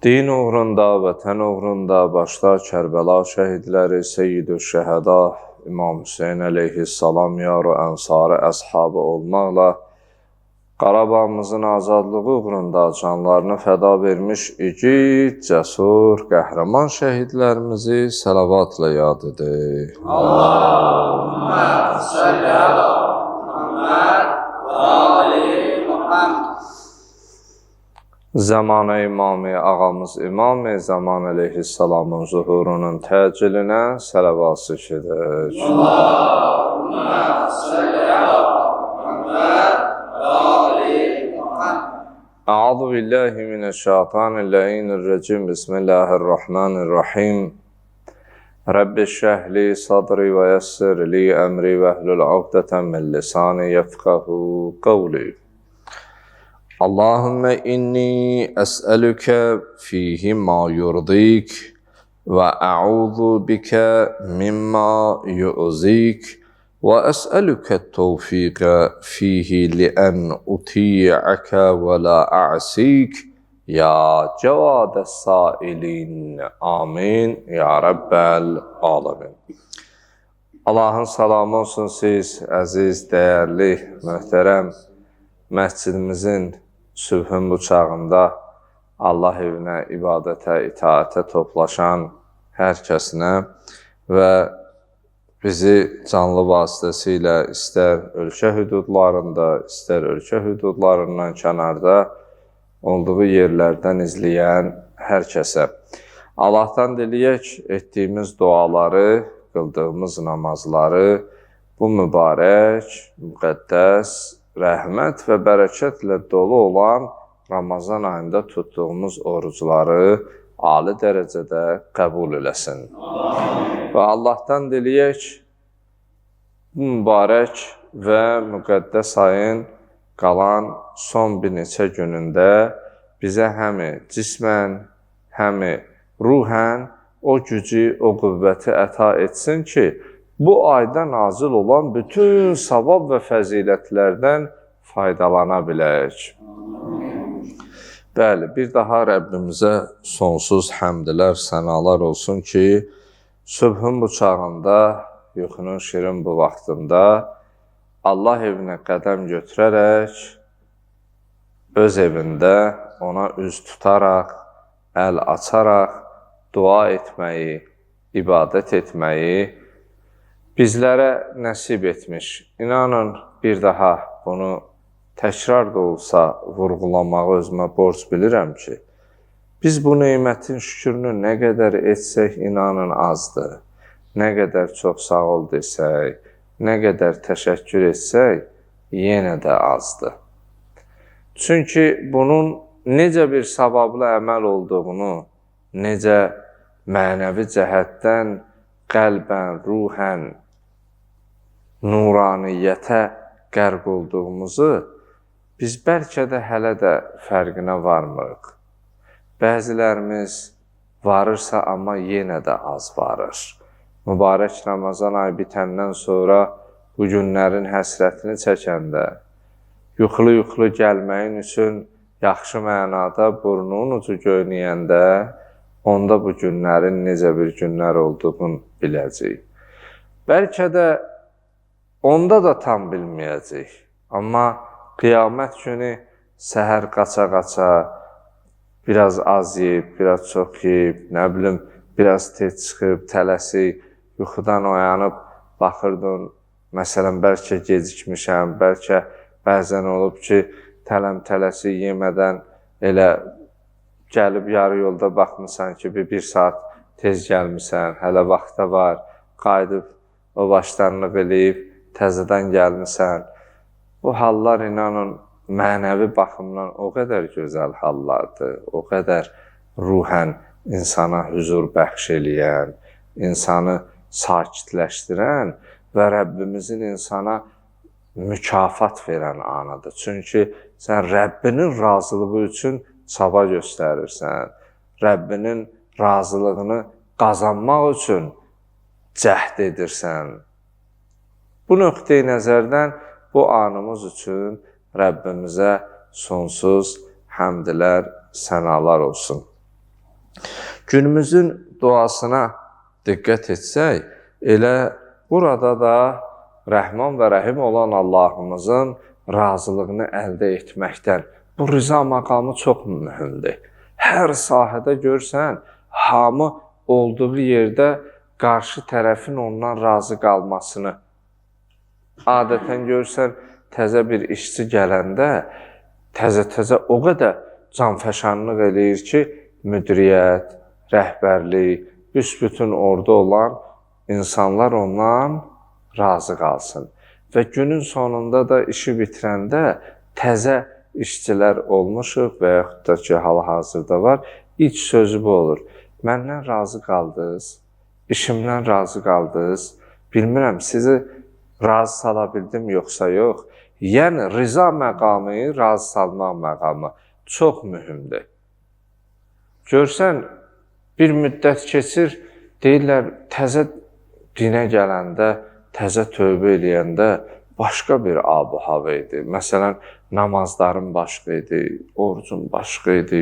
Din uğrunda, vətən uğrunda başda Kərbəla şəhidləri, Seyyid-ü Şəhəda, İmam Hüseyin əleyhissalam, yar-ı ənsarı, əshabı olmaqla Qarabağımızın azadlığı uğrunda canlarını fəda vermiş igid, cəsur, qəhrəman şəhidlərimizi səlavatla yad edir. Allahümmə salli ala Muhammed və ali Muhammed. Zamanə İmam-ı ağamız İmam-ı Zaman əleyhissalamın zuhurunun təcilinə səlavat edir. Allahümmə salli ala Muhammed və ali Muhammed. Əuzu billahi mineşşeytanirracim. Bismillahirrahmanirrahim. Rabbi şrahli sadri və yessir li əmri və hlul uqdeten min lisani yefqahu qawli. Allahümme inni es'elüke fihi ma yurdik ve a'udhu bike mimma yu'zik ve es'elüke tevfike fihi li'en uti'ake ve la a'sik ya cevades sailin. Amin ya Rabbel alemin. Allah'ın salamı olsun siz əziz, dəyərli, möhtərəm məscidimizin sübhün bu çağında Allah evinə, ibadətə, itaətə toplaşan hər kəsinə və bizi canlı vasitəsilə istər ölkə hüdudlarında, istər ölkə hüdudlarından kənarda olduğu yerlərdən izləyən hər kəsə. Allahdan diləyək etdiyimiz duaları, qıldığımız namazları bu mübarək, müqəddəs, rəhmət və bərəkətlə dolu olan Ramazan ayında tutduğumuz orucları ali dərəcədə qəbul eləsin. Amin. Və Allahdan diləyək, bu mübarək və müqəddəs ayın qalan son bir neçə günündə bizə həmi cismən, həmi ruhən o gücü, o qüvvəti əta etsin ki, bu ayda nazil olan bütün savab və fəzilətlərdən faydalana bilək. Bəli, bir daha Rəbbimizə sonsuz həmdlər, sənalar olsun ki, sübhün bu çağında, yuxunun şirin bu vaxtında Allah evinə qədəm götürərək, öz evində ona üz tutaraq, əl açaraq, dua etməyi, ibadət etməyi bizlərə nəsib etmiş. İnanın, bir daha bunu təkrar da olsa vurğulamağı özümə borc bilirəm ki, biz bu neymətin şükrünü nə qədər etsək, inanın azdır. Nə qədər çox sağ ol desək, nə qədər təşəkkür etsək, yenə də azdır. Çünki bunun necə bir savablı əməl olduğunu, necə mənəvi cəhətdən qəlbən, ruhən, nuraniyyətə qərq olduğumuzu biz bəlkə də hələ də fərqinə varmırıq. Bəzilərimiz varırsa, amma yenə də az varır. Mübarək Ramazan ayı bitəndən sonra bu günlərin həsrətini çəkəndə, yuxulu-yuxulu gəlməyin üçün yaxşı mənada burnunun ucu göynəyəndə, onda bu günlərin necə bir günlər olduğunu biləcəyik. Bəlkə də onda da tam bilməyəcək. Amma qiyamət günü səhər qaça-qaça, biraz az yeyib, biraz çox yeyib, nə bilim, biraz tez çıxıb, tələsik, yuxudan oyanıb, baxırdın, məsələn, bəlkə gecikmişəm, bəlkə bəzən olub ki, tələm-tələsik yemədən elə gəlib yarı yolda baxmısan ki, bir saat tez gəlmişsən, hələ vaxta var, qayıdıb o başdanlıq eləyib, təzədən gəlmişsən. Bu hallar inanın mənəvi baxımdan o qədər gözəl hallardır, o qədər ruhən insana hüzur bəxş eləyən, insanı sakitləşdirən və Rəbbimizin insana mükafat verən anıdır. Çünki sən Rəbbinin razılığı üçün çaba göstərirsən, Rəbbinin razılığını qazanmaq üçün cəhd edirsən. Bu nöqteyi nəzərdən bu anımız üçün Rəbbimizə sonsuz həmdlər, sənalar olsun. Günümüzün duasına diqqət etsək, elə burada da Rəhman və Rəhim olan Allahımızın razılığını əldə etməkdən bu rıza məqamı çox mühümdür. Hər sahədə görsən, hamı olduğu yerdə qarşı tərəfin ondan razı qalmasını. Adətən görsən, təzə bir işçi gələndə, təzə-təzə o qədər canfəşanlıq eləyir ki, müdiriyyət, rəhbərlik, büsbütün orada olan insanlar ondan razı qalsın. Və günün sonunda da işi bitirəndə təzə işçilər olmuşuq və yaxud da ki, hal-hazırda var, ilk sözü bu olur. Məndən razı qaldınız, işimdən razı qaldınız, bilmirəm, sizi razı sala bildim yoxsa yox. Yəni, rıza məqamı, razı salmaq məqamı çox mühümdür. Görsən, bir müddət keçir, deyirlər, təzə dinə gələndə, təzə tövbə eləyəndə başqa bir ab-hava idi. Məsələn, namazlarım başqa idi, orucum başqa idi.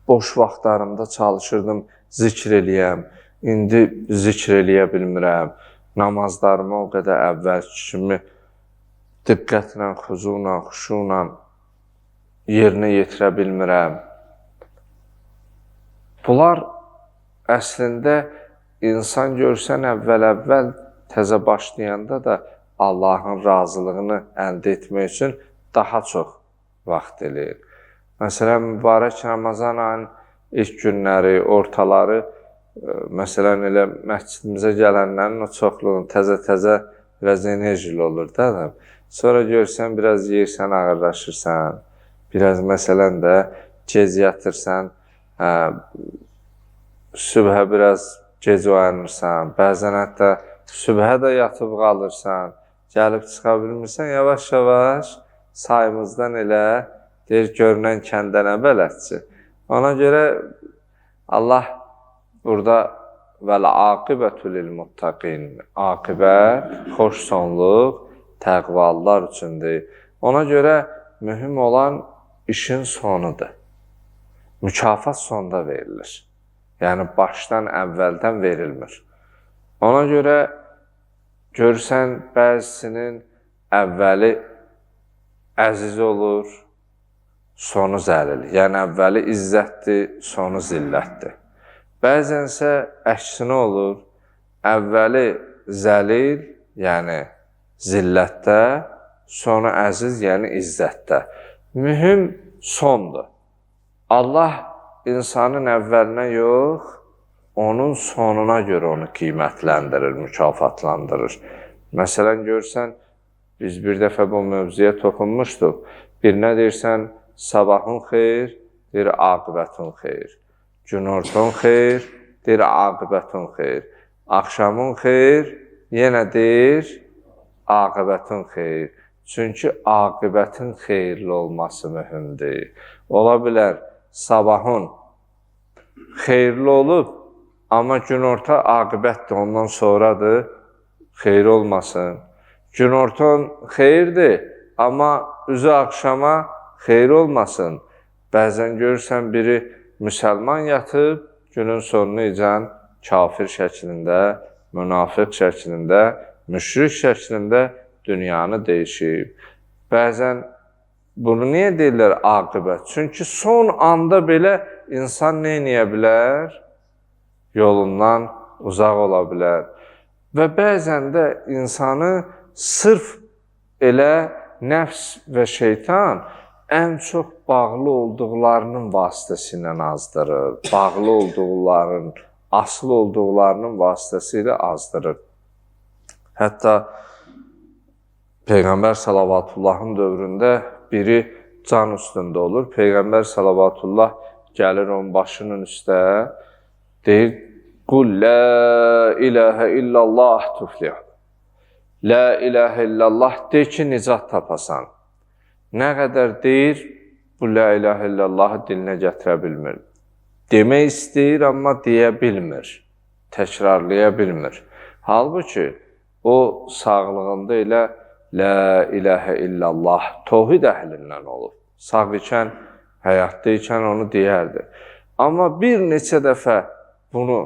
Boş vaxtlarımda çalışırdım, zikr eləyəm. İndi zikr eləyə bilmirəm. Namazlarımı o qədər əvvəlki kimi diqqətlə, xuzuyla, xuşuyla yerinə yetirə bilmirəm. Bunlar əslində insan görsən əvvəl təzə başlayanda da Allahın razılığını əldə etmək üçün daha çox vaxt eləyir. Məsələn, mübarək Ramazan ayının ilk günləri, ortaları, məsələn, elə məscidimizə gələnlərin o çoxluğun təzə-təzə biraz enerjili olur da adam. Sonra görsən, biraz yeyirsən, ağırlaşırsan, biraz məsələn də gec yatırsan, sübhə biraz gec oyanırsan, bəzən hətta sübhə də yatıb qalırsan, gəlib çıxa bilmirsən, yavaş-yavaş sayımızdan elə deyir, görünən kəndənə bələdçi. Ona görə Allah burada vəl-aqibətü lil-muttaqin, aqibət, xoş sonluq, təqvalılar üçündür. Ona görə mühüm olan işin sonudur. Mükafat sonda verilir. Yəni, başdan, əvvəldən verilmir. Ona görə görsən, bəzisinin əvvəli əziz olur, sonu zəlil. Yəni, əvvəli izzətdir, sonu zillətdir. Bəzənsə əksinə olur, əvvəli zəlil, yəni zillətdə, sonu əziz, yəni izzətdə. Mühüm sondur. Allah insanın əvvəlinə yox, onun sonuna görə onu qiymətləndirir, mükafatlandırır. Məsələn, görsən, biz bir dəfə bu mövzuya toxunmuşduq. Birinə deyirsən, sabahın xeyir, deyir, aqibətun xeyir. Günortan xeyir, deyir, aqibətun xeyir. Axşamın xeyir, yenə deyir, aqibətun xeyir. Çünki aqibətin xeyirli olması mühümdür. Ola bilər, sabahın xeyirli olub, amma günorta aqibətdir, ondan sonradır, xeyir olmasın. Günortan xeyirdir, amma üzü axşama xeyir olmasın. Bəzən görürsən, biri müsəlman yatıb, günün sonunu icən kafir şəklində, münafiq şəklində, müşrik şəklində dünyanı dəyişib. Bəzən bunu niyə deyirlər aqibət? Çünki son anda belə insan nə edə bilər? Yolundan uzaq ola bilər. Və bəzən də insanı sırf elə nəfs və şeytan ən çox bağlı olduqlarının vasitəsilə azdırır. Bağlı olduqlarının, asıl olduqlarının vasitəsilə azdırır. Hətta Peyğəmbər Salavatullahın dövründə biri can üstündə olur. Peyğəmbər Salavatullah gəlir onun başının üstə, deyir, Qul la ilahə illallah tuflih. La ilahə illallah de ki, nicat tapasan. Nə qədər deyir, bu la ilahə illallahı dilinə gətirə bilmir. Demək istəyir, amma deyə bilmir. Təkrarlaya bilmir. Halbuki, o sağlığında elə la ilahə illallah tohid əhlindən olub. Sağ ikən, həyatda ikən onu deyərdi. Amma bir neçə dəfə bunu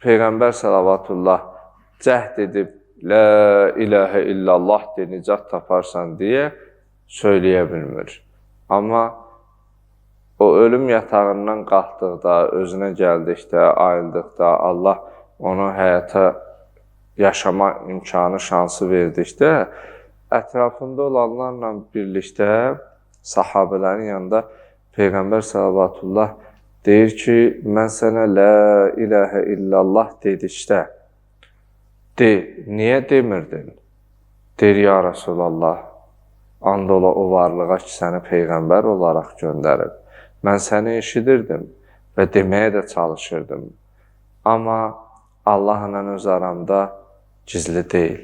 Peyğəmbər salavatullah cəhd edib, la ilahə illallah de, nicat taparsan deyə söyləyə bilmir. Amma o ölüm yatağından qalxdıqda, özünə gəldikdə, ayıldıqda, Allah onu həyata yaşama imkanı, şansı verdikdə, ətrafında olanlarla birlikdə, sahabələrin yanında Peyğəmbər salavatullah deyir ki, mən sənə la ilahə illallah dedikdə, niyə demirdin? Deyir, ya Rasulallah, and ola o varlığa ki, səni Peyğəmbər olaraq göndərib. Mən səni eşidirdim və deməyə də çalışırdım. Amma Allahla öz aramda gizli deyil.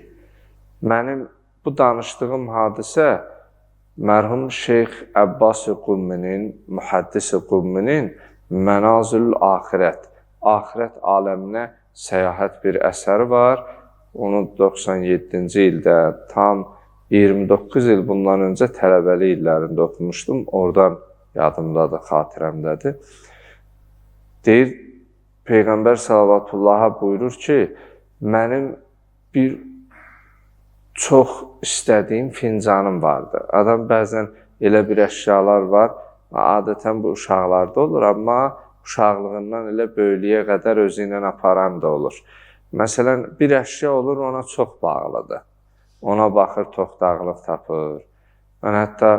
Mənim bu danışdığım hadisə mərhum Şeyx Əbbas-ı Qumminin, Mühaddis-i Qumminin Mənazilül Axirət, axirət aləminə səyahət bir əsəri var. Onu 97-ci ildə, tam 29 il bundan öncə tələbəli illərində oxumuşdum. Oradan yadımdadır, xatirəmdədir. Deyir, Peyğəmbər sallavatullaha buyurur ki, mənim bir çox istədiyim fincanım vardı. Adam bəzən elə bir əşyalar var, adətən bu uşaqlarda olur, amma uşaqlığından elə böyüklüyə qədər özü ilə aparan da olur. Məsələn, bir əşya olur, ona çox bağlıdır. Ona baxır, toxtaqlıq tapır. Yəni, hətta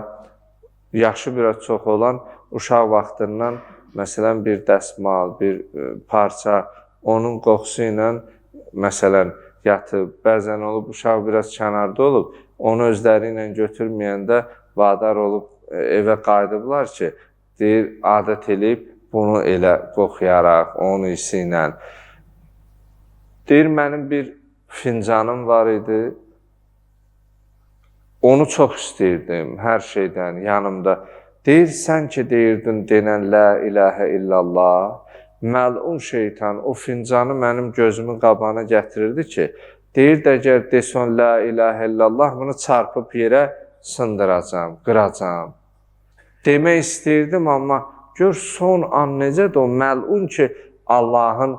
yaşı biraz çox olan uşaq vaxtından, məsələn, bir dəsmal, bir parça, onun qoxusu ilə, məsələn, yatıb, bəzən olub, uşaq biraz kənarda olub, onu özləri ilə götürməyəndə vadar olub, evə qayıdıblar ki, deyir, adət eləyib, bunu elə qoxuyaraq, onun isi ilə. Deyir, mənim bir fincanım var idi, onu çox istəyirdim, hər şeydən, yanımda. Deyir, sən ki, deyirdin, denən la ilahə illallah, məlun şeytan o fincanı mənim gözümün qabağına gətirirdi ki, deyirdi, əgər desən la ilahə illallah, bunu çarpıb yerə sındıracam, qıracam. Demək istəyirdim, amma gör, son an necədir o məlun ki, Allahın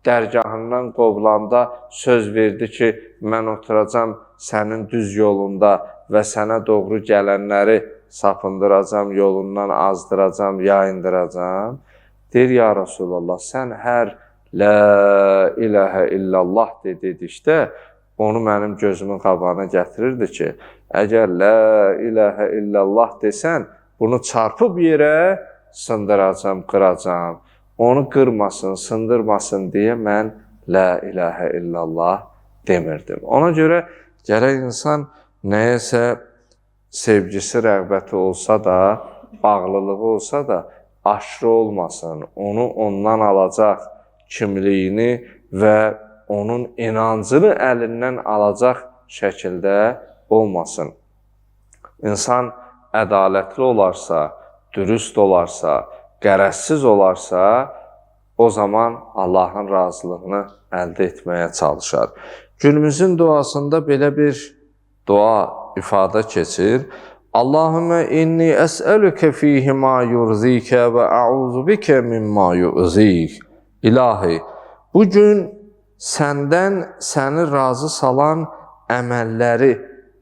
dərgahından qovulanda söz verdi ki, mən oturacam sənin düz yolunda və sənə doğru gələnləri sapındıracam, yolundan azdıracam, yayındıracam. Deyir, ya Rasulallah, sən hər la ilahə illallah dedikdə, onu mənim gözümün qabağına gətirirdi ki, əgər la ilahə illallah desən, bunu çarpıb yerə sındıracam, qıracam. Onu qırmasın, sındırmasın deyə mən la ilahə illallah demirdim. Ona görə gərək insan nəyəsə sevgisi, rəğbəti olsa da, bağlılığı olsa da, aşırı olmasın. Onu ondan alacaq kimliyini və onun inancını əlindən alacaq şəkildə olmasın. İnsan ədalətli olarsa, dürüst olarsa, qərəzsiz olarsa, o zaman Allahın razılığını əldə etməyə çalışar. Günümüzün duasında belə bir dua ifadə keçir. Allahümmə inni əsəlükə fihi ma yurzikə və əuzu bikə mimma yuzik. İlahi, bugün səndən səni razı salan əməlləri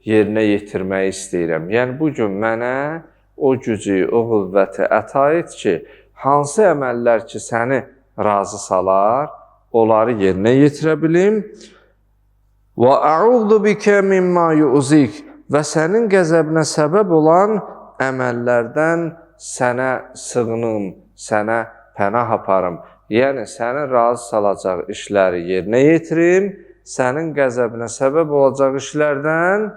yerinə yetirməyi istəyirəm. Yəni, bugün mənə o gücü, o qüvvəti əta et ki, hansı əməllər ki, səni razı salar, onları yerinə yetirə bilim. Və əuzu bikə mimma yuzik. Və sənin qəzəbinə səbəb olan əməllərdən sənə sığınım, sənə pənah aparım. Yəni, səni razı salacaq işləri yerinə yetirim, sənin qəzəbinə səbəb olacaq işlərdən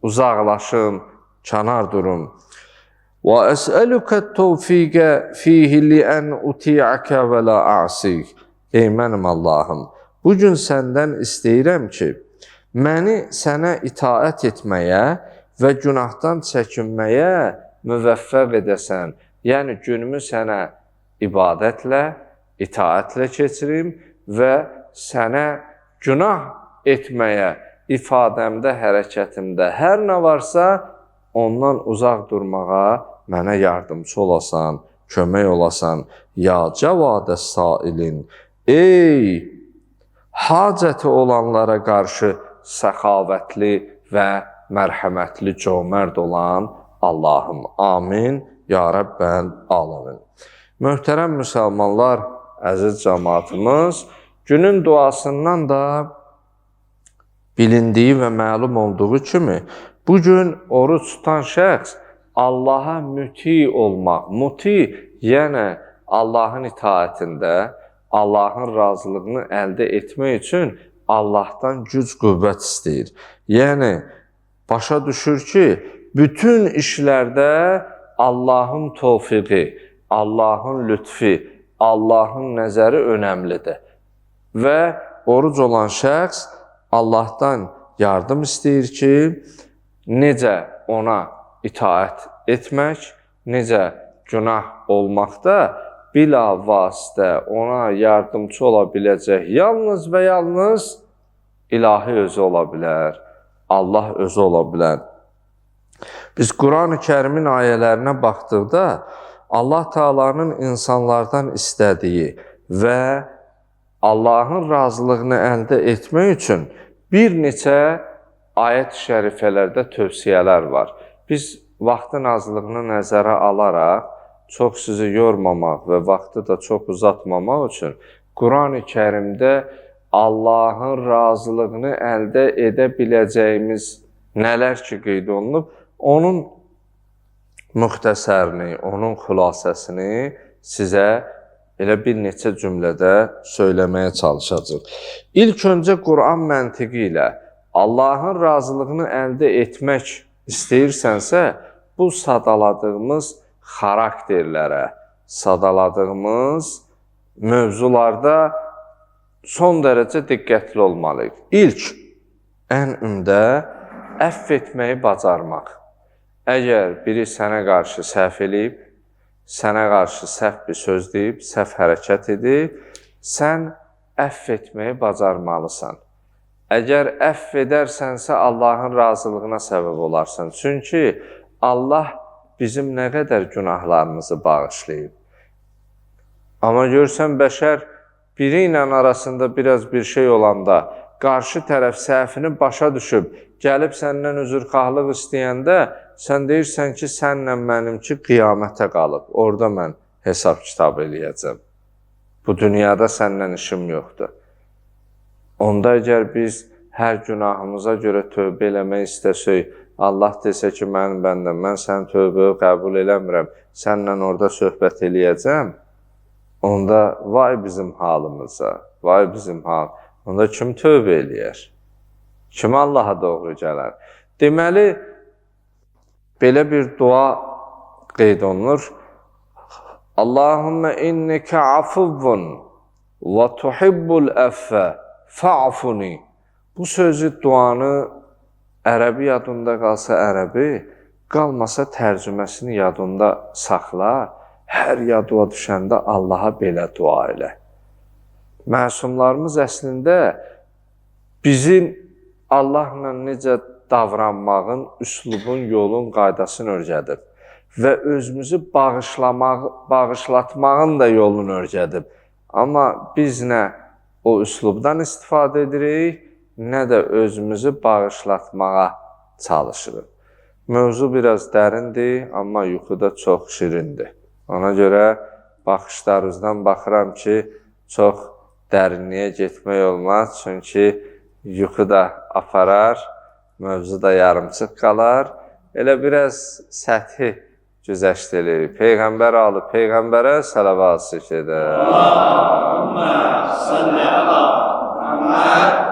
uzaqlaşım, kənar durum. Və əsəlükə təvfiqə fihi liən uti'əkə və la a'sik. Ey mənim Allahım, bugün səndən istəyirəm ki, məni sənə itaət etməyə və günahdan çəkinməyə müvəffəq edəsən. Yəni, günümü sənə ibadətlə, itaətlə keçirim və sənə günah etməyə, ifadəmdə, hərəkətimdə hər nə varsa, ondan uzaq durmağa mənə yardımcı olasan. kömək olasan. Ya cəvadə sailin, ey hacəti olanlara qarşı səxavətli və mərhəmətli, cömərd olan Allahım. Amin. Ya Rəbbəl aləmin. Möhtərəm müsəlmanlar, əziz cəmaatımız, günün duasından da bilindiyi və məlum olduğu kimi, bugün oruç tutan şəxs Allaha müti olmaq, yəni Allahın itaətində, Allahın razılığını əldə etmək üçün Allahdan güc qüvvət istəyir. Yəni, başa düşür ki, bütün işlərdə Allahın tövfiqi, Allahın lütfi, Allahın nəzəri önəmlidir. Və oruc olan şəxs Allahdan yardım istəyir ki, necə ona itaət etmək, necə günah olmaqda bilavasitə ona yardımcı ola biləcək yalnız və yalnız ilahi özü ola bilər, Allah özü ola bilər. Biz Quran-ı Kərimin ayələrinə baxdıqda Allah Taala'nın insanlardan istədiyi və Allahın razılığını əldə etmək üçün bir neçə ayət-i şərifələrdə tövsiyələr var. Biz vaxtın azlığını nəzərə alaraq, çox sizi yormamaq və vaxtı da çox uzatmamaq üçün Quran-ı Kərimdə Allahın razılığını əldə edə biləcəyimiz nələr ki qeyd olunub, onun müxtəsərini, onun xülasəsini sizə elə bir neçə cümlədə söyləməyə çalışacaq. İlk öncə Quran məntiqi ilə Allahın razılığını əldə etmək istəyirsənsə, bu sadaladığımız xarakterlərə, sadaladığımız mövzularda son dərəcə diqqətli olmalıyıq. İlk, ən ümdə əfv etməyi bacarmaq. Əgər biri sənə qarşı səhv eləyib, sənə qarşı səhv bir söz deyib, səhv hərəkət edib, sən əfv etməyi bacarmalısan. Əgər əfv edərsənsə, Allahın razılığına səbəb olarsan. Çünki Allah bizim nə qədər günahlarımızı bağışlayıb. Amma görsən, bəşər biri ilə arasında biraz bir şey olanda, qarşı tərəf səhvini başa düşüb, gəlib səndən üzrxahlıq istəyəndə, sən deyirsən ki, sənlə mənimki qiyamətə qalıb. Orada mən hesab kitab eləyəcəm. Bu dünyada səndən işim yoxdur. Onda əgər biz hər günahımıza görə tövbə eləmək istəsək, Allah desə ki, mənim bəndəm, mən sənin tövbəyi qəbul eləmirəm, sənlə orada söhbət eləyəcəm, onda vay bizim halımıza, vay bizim hal. Onda kim tövbə eləyər? Kim Allaha doğru gələr? Deməli, belə bir dua qeyd olunur. Allahümmə innəkə afuvvun və tuhibbul əffə fa'funi. Bu sözü, duanı ərəbi yadında qalsa ərəbi, qalmasa tərcüməsini yadında saxla, hər yadıva düşəndə Allaha belə dua elə. Məsumlarımız əslində bizim Allahla necə davranmağın, üslubun, yolun, qaydasını öyrədib və özümüzü bağışlatmağın da yolunu öyrədib. Amma biz nə o üslubdan istifadə edirik, nə də özümüzü bağışlatmağa çalışırıq. Mövzu biraz dərindir, amma yuxuda çox şirindir. Ona görə baxışlarınızdan baxıram ki, çox dərinliyə getmək olmaz. Çünki yuxu da aparar, mövzu da yarımçıq qalar. Elə biraz səthi güzəşt edirik. Peyğəmbər alıb, Peyğəmbərə salavat edər. Allahümmə salli ala Muhammed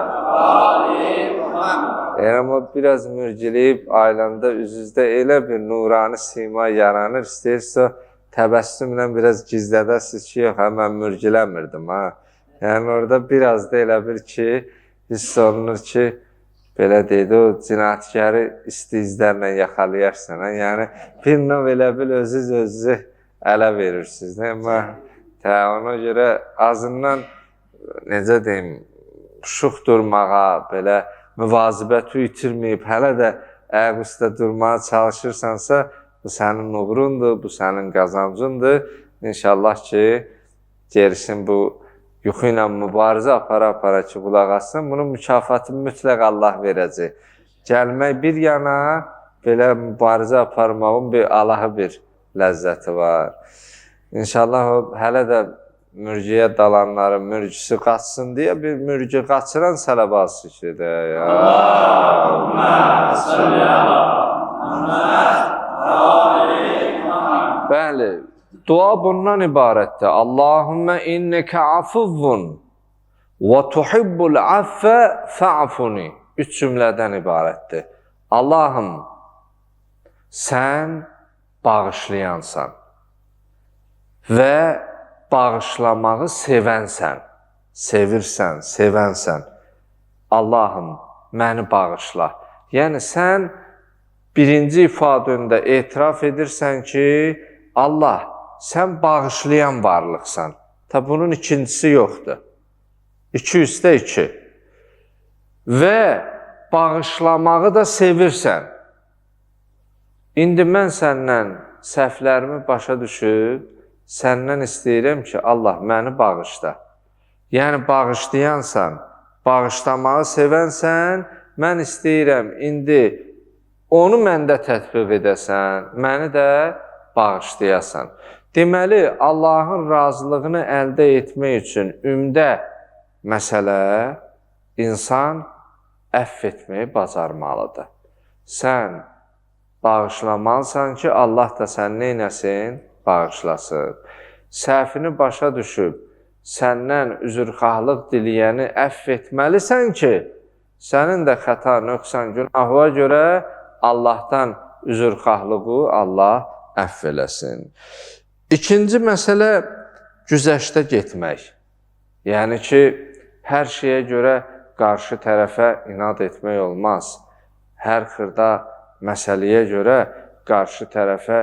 Amma biraz mürgüləyib, ayləndə üzüzdə elə bir nurani sima yaranır, istəyirsə təbəssümlə biraz gizlədəsiz ki, yox, mən mürgüləmirdim. Yəni orada biraz da elə bir ki, hiss olunur ki, belə deyildi, o cinayətkarı istizlərlə yaxalayarsan. Yəni bir növ elə bil özünüzü ələ verirsiniz. Ona görə azından, necə deyim, şux durmağa, belə müvazibəti itirməyib, hələ də ayaq üstə durmağa çalışırsansa, bu sənin uğrundur, bu sənin qazancındır İnşallah ki, gerisin bu yuxu ilə mübarizə apara-apara ki, qulaq assın, bunun mükafatını mütləq Allah verəcək. Gəlmək bir yana, belə mübarizə aparmağın bir Allahı bir ləzzəti var. İnşallah o hələ də mürciyə dalanların mürcüsü qaçsın deyə bir mürcü qaçıran sələbat zikridir. Allahümme salli ala Muhammed ve Bəli, dua bundan ibarətdir. Allahümme inneke afuvvun və tuhibbul affe fa'funi. 3 cümlədən ibarətdir. Allahım, sən bağışlayansan və bağışlamağı sevənsən, sevirsən, sevənsən. Allahım, məni bağışla. Yəni, sən birinci ifadəndə etiraf edirsən ki, Allah, sən bağışlayan varlıqsan. Tabi bunun ikincisi yoxdur. 2 üstə 2. Və bağışlamağı da sevirsən. İndi mən səndən səhvlərimi başa düşüb, səndən istəyirəm ki, Allah, məni bağışla. Yəni, bağışlayansan, bağışlamağı sevənsən, mən istəyirəm, indi onu məndə tətbiq edəsən, məni də bağışlayasan. Deməli, Allahın razılığını əldə etmək üçün ümdə məsələ, insan əff etməyi bacarmalıdır. Sən bağışlamalısan ki, Allah da sən neynəsin? Bağışlasın. Səhvini başa düşüb, səndən üzrxahlıq diləyəni əff etməlisən ki, sənin də xəta, nöqsan, günahına görə Allahdan üzrxahlığı Allah əff eləsin. İkinci məsələ güzəştə getmək. Yəni ki, hər şeyə görə qarşı tərəfə inad etmək olmaz. Hər xırda məsələyə görə qarşı tərəfə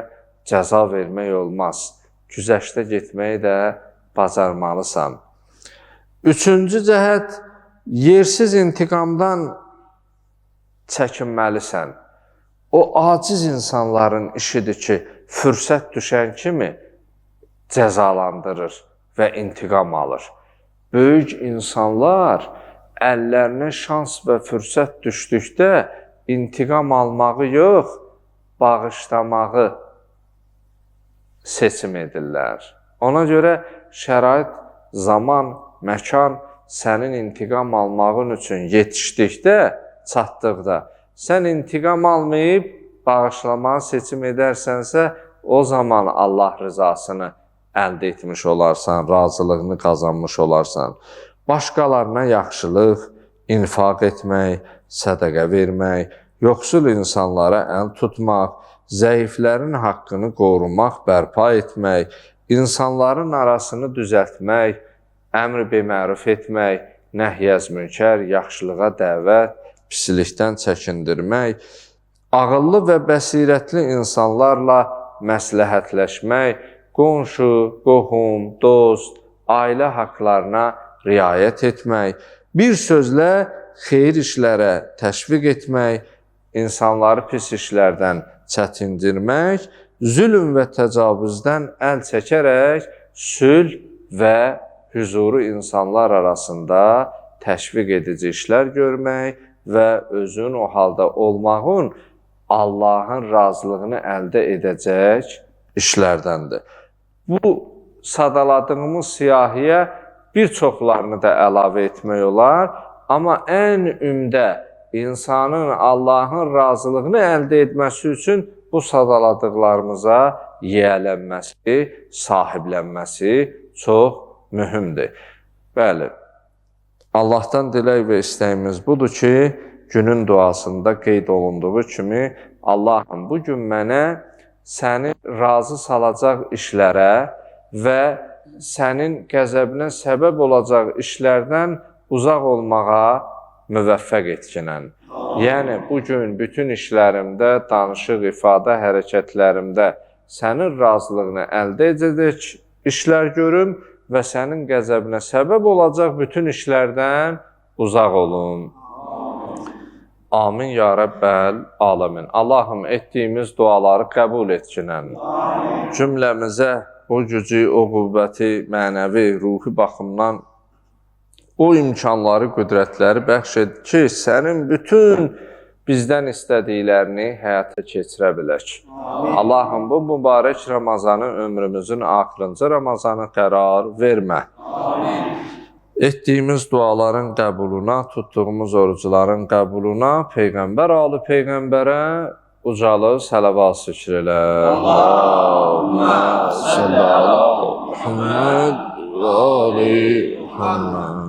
cəza vermək olmaz. Güzəştə getməyi də bacarmalısan. Üçüncü cəhət, yersiz intiqamdan çəkinməlisən. O aciz insanların işidir ki, fürsət düşən kimi cəzalandırır və intiqam alır. Böyük insanlar əllərinə şans və fürsət düşdükdə intiqam almağı yox, bağışlamağı seçim edirlər. Ona görə şərait, zaman, məkan sənin intiqam almağın üçün yetişdikdə, çatdıqda, sən intiqam almayıb bağışlamağı seçim edərsənsə, o zaman Allah rızasını əldə etmiş olarsan, razılığını qazanmış olarsan. Başqalarına yaxşılıq, infaq etmək, sədəqə vermək, yoxsul insanlara əl tutmaq, zəiflərin haqqını qorumaq, bərpa etmək, insanların arasını düzəltmək, əmr biməruf etmək, nəhyəz münkər, yaxşılığa dəvət, pislikdən çəkindirmək, ağıllı və bəsirətli insanlarla məsləhətləşmək, qonşu, qohum, dost, ailə haqlarına riayət etmək, bir sözlə xeyir işlərə təşviq etmək, insanları pis işlərdən çətindirmək, zülm və təcavüzdən əl çəkərək sülh və hüzuru insanlar arasında təşviq edici işlər görmək və özün o halda olmağın Allahın razılığını əldə edəcək işlərdəndir. Bu sadaladığımız siyahıya bir çoxlarını da əlavə etmək olar, amma ən ümdə insanın Allahın razılığını əldə etməsi üçün bu sadaladıqlarımıza yiyələnməsi, sahiblənməsi çox mühümdür. Bəli, Allahdan dilək və istəyimiz budur ki, günün duasında qeyd olunduğu kimi, Allahım, bu gün mənə səni razı salacaq işlərə və sənin qəzəbinə səbəb olacaq işlərdən uzaq olmağa müvəffəq etkinən. Yəni, bugün bütün işlərimdə, danışıq, ifadə, hərəkətlərimdə sənin razılığını əldə edəcək işlər görüm və sənin qəzəbinə səbəb olacaq bütün işlərdən uzaq olun. Amin, ya Rəbbəl aləmin. Allahım, etdiyimiz duaları qəbul etkinən. Cümləmizə o gücü, o qüvvəti, mənəvi, ruhi baxımdan o imkanları, qüdrətləri bəxş et ki, sənin bütün bizdən istədiklərini həyata keçirə bilək. Allahım, bu mübarək Ramazanı ömrümüzün axırıncı Ramazanı qərar vermə. Etdiyimiz duaların qəbuluna, tutduğumuz orucuların qəbuluna, Peyğəmbər alı Peyğəmbərə ucalı sələvat zikr elə. Allahümmə salli ala Muhammed və ali Muhammed.